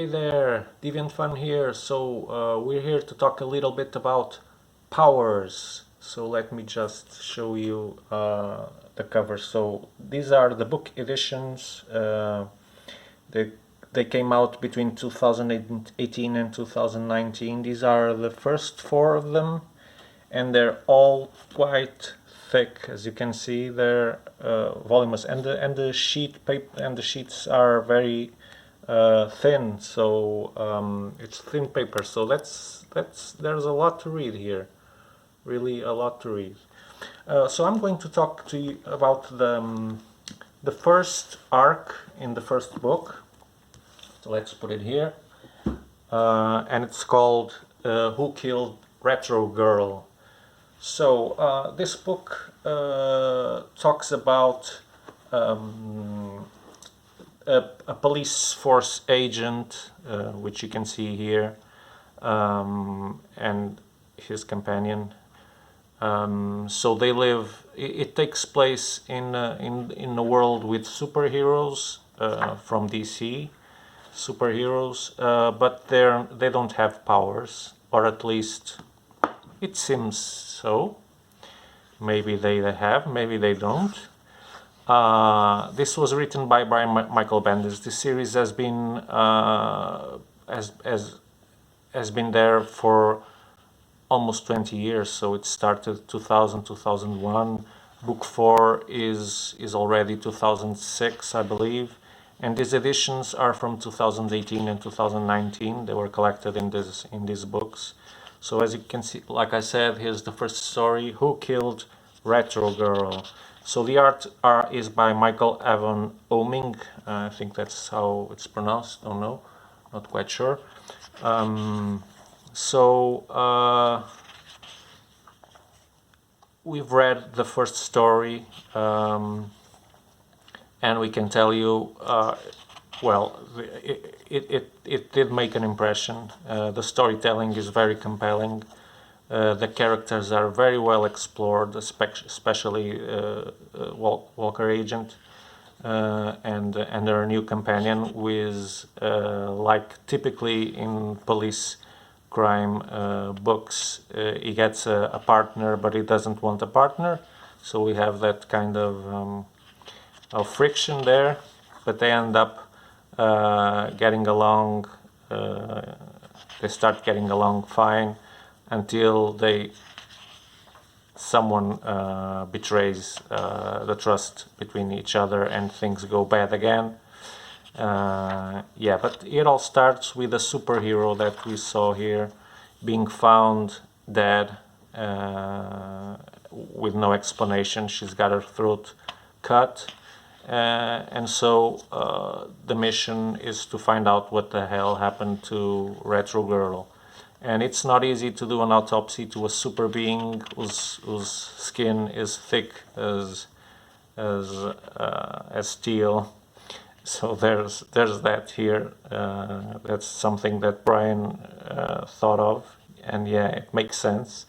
Hey there, Deviant.fun here. We're here to talk a little bit about powers. So let me just show you the cover. So these are the book editions. They, they came out between 2018 and 2019. These are the first four of them, and they're all quite thick. As you can see, they're voluminous, and the sheet paper and the sheets are very thin, so it's thin paper. So there's a lot to read here, really a lot to read. So I'm going to talk to you about the first arc in the first book. So let's put it here, and it's called "Who Killed Retro Girl." So this book talks about a police force agent, which you can see here, and his companion. So they live. It takes place in a world with superheroes from DC, superheroes, but they don't have powers, or at least it seems so. Maybe they have, maybe they don't. This was written by Brian Michael Bendis. This series has been has been there for almost 20 years. So it started 2000, 2001. Book 4 is already 2006, I believe. And these editions are from 2018 and 2019. They were collected in these books. So as you can see, like I said, here's the first story: Who Killed Retro Girl? So the art is by Michael Avon Oeming. I think that's how it's pronounced. Don't know, not quite sure. We've read the first story, and we can tell you, well, it did make an impression. The storytelling is very compelling. The characters are very well explored, especially Walker Agent and her new companion, who is like typically in police crime books. He gets a partner, but he doesn't want a partner. So we have that kind of friction there, but they end up getting along. They start getting along fine until someone betrays the trust between each other and things go bad again. Yeah, but it all starts with a superhero that we saw here being found dead with no explanation. She's got her throat cut, and so the mission is to find out what the hell happened to Retro Girl. And it's not easy to do an autopsy to a super being whose skin is thick as steel. So there's that here. That's something that Brian thought of, and yeah, it makes sense.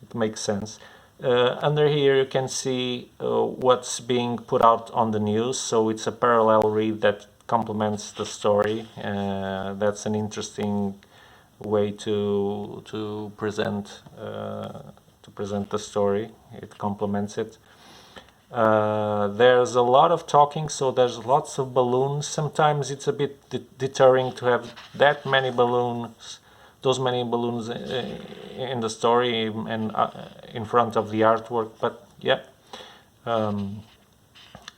It makes sense. Under here you can see what's being put out on the news. So it's a parallel read that complements the story. That's an interesting way to present the story. It complements it. There's a lot of talking, so there's lots of balloons. Sometimes it's a bit deterring to have that many balloons, those many balloons in the story and in front of the artwork. But yeah,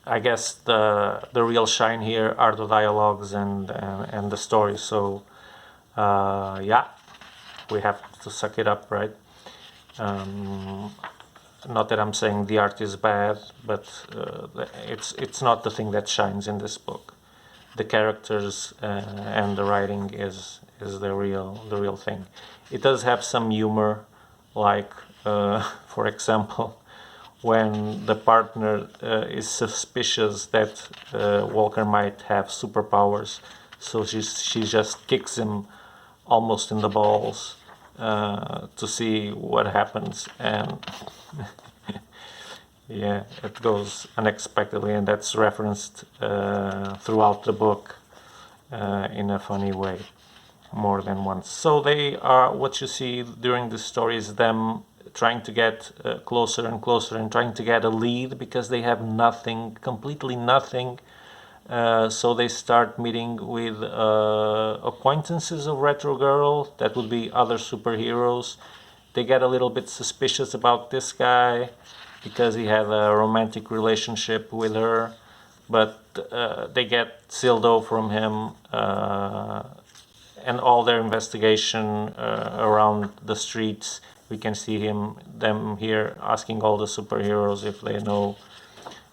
I guess the real shine here are the dialogues and the story. So yeah, we have to suck it up, right? Not that I'm saying the art is bad, but it's not the thing that shines in this book. The characters and the writing is the real thing. It does have some humor, like for example, when the partner is suspicious that Walker might have superpowers, so she just kicks him almost in the balls to see what happens, and yeah, it goes unexpectedly, and that's referenced throughout the book. in a funny way more than once. So they are, what you see during the story is them trying to get closer and closer and trying to get a lead because they have nothing, completely nothing. So they start meeting with acquaintances of Retro Girl, that would be other superheroes. They get a little bit suspicious about this guy because he had a romantic relationship with her, but they get Sildo from him, and all their investigation around the streets. We can see them here asking all the superheroes if they know.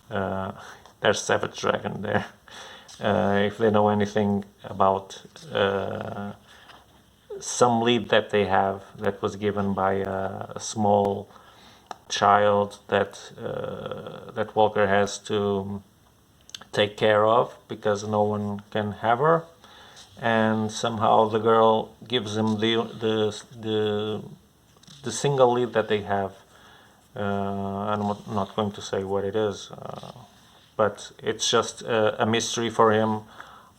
There's Savage Dragon there. If they know anything about some lead that they have that was given by a small child that Walker has to take care of because no one can have her, and somehow the girl gives him the single lead that they have. I'm not going to say what it is, but it's just a mystery for him.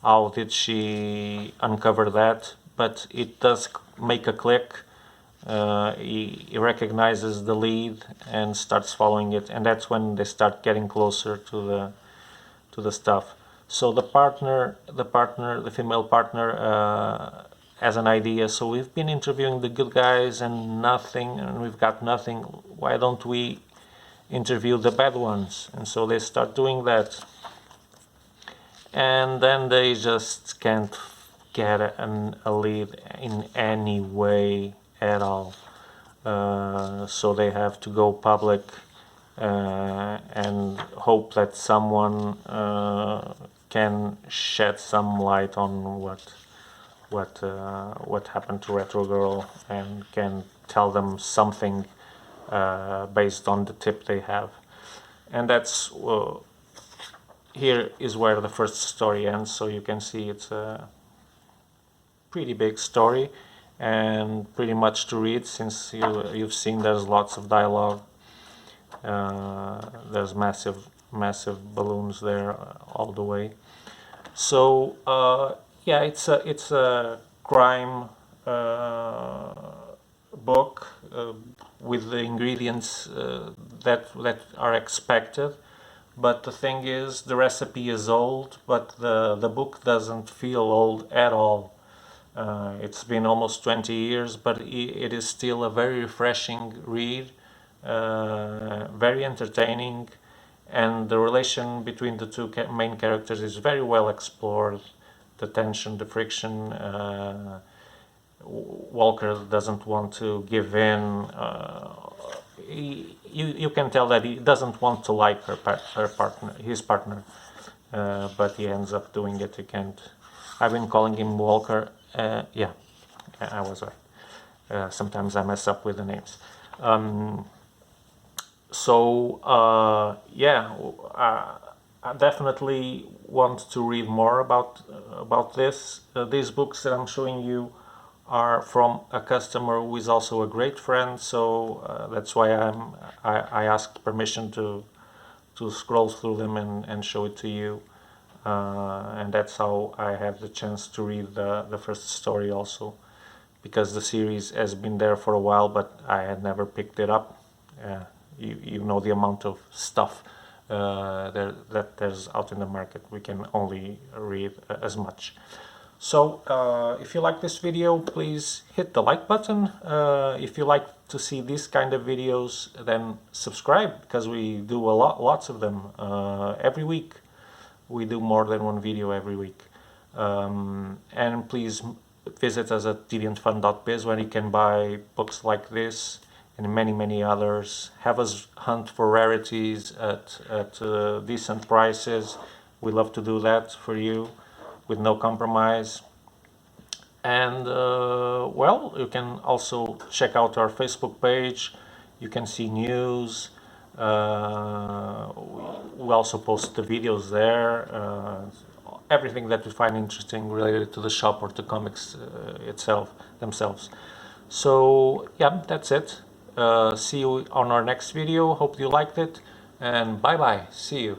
How did she uncover that? But it does make a click. He recognizes the lead and starts following it, and that's when they start getting closer to the stuff. So the female partner, has an idea. So we've been interviewing the good guys and nothing, and we've got nothing. Why don't we interview the bad ones? And so they start doing that, and then they just can't get a lead in any way at all. So they have to go public and hope that someone can shed some light on what happened to Retro Girl and can tell them something based on the tip they have. And that's here is where the first story ends. So you can see it's a pretty big story and pretty much to read, since you've seen there's lots of dialogue. There's massive balloons there all the way. So yeah, it's a crime book with the ingredients that are expected. But the thing is, the recipe is old, but the book doesn't feel old at all. It's been almost 20 years, but it is still a very refreshing read, very entertaining, and the relation between the two main characters is very well explored. The tension, the friction. Walker doesn't want to give in. You can tell that he doesn't want to like his partner, but he ends up doing it. You can't. I've been calling him Walker. Yeah, I was right. Sometimes I mess up with the names. Yeah, I definitely want to read more about this. These books that I'm showing you are from a customer who is also a great friend, so that's why I asked permission to scroll through them and show it to you, and that's how I have the chance to read the first story also, because the series has been there for a while, but I had never picked it up. You know the amount of stuff that there's out in the market. We can only read as much. So if you like this video, please hit the like button. If you like to see these kind of videos, then subscribe, because we do lots of them every week. We do more than one video every week. And please visit us at Deviant.fun.biz, where you can buy books like this and many others. Have us hunt for rarities at decent prices. We love to do that for you with no compromise. And well, you can also check out our Facebook page. You can see news. We also post the videos there. Everything that we find interesting related to the shop or to comics themselves. So yeah, that's it. See you on our next video. Hope you liked it, and bye bye. See you.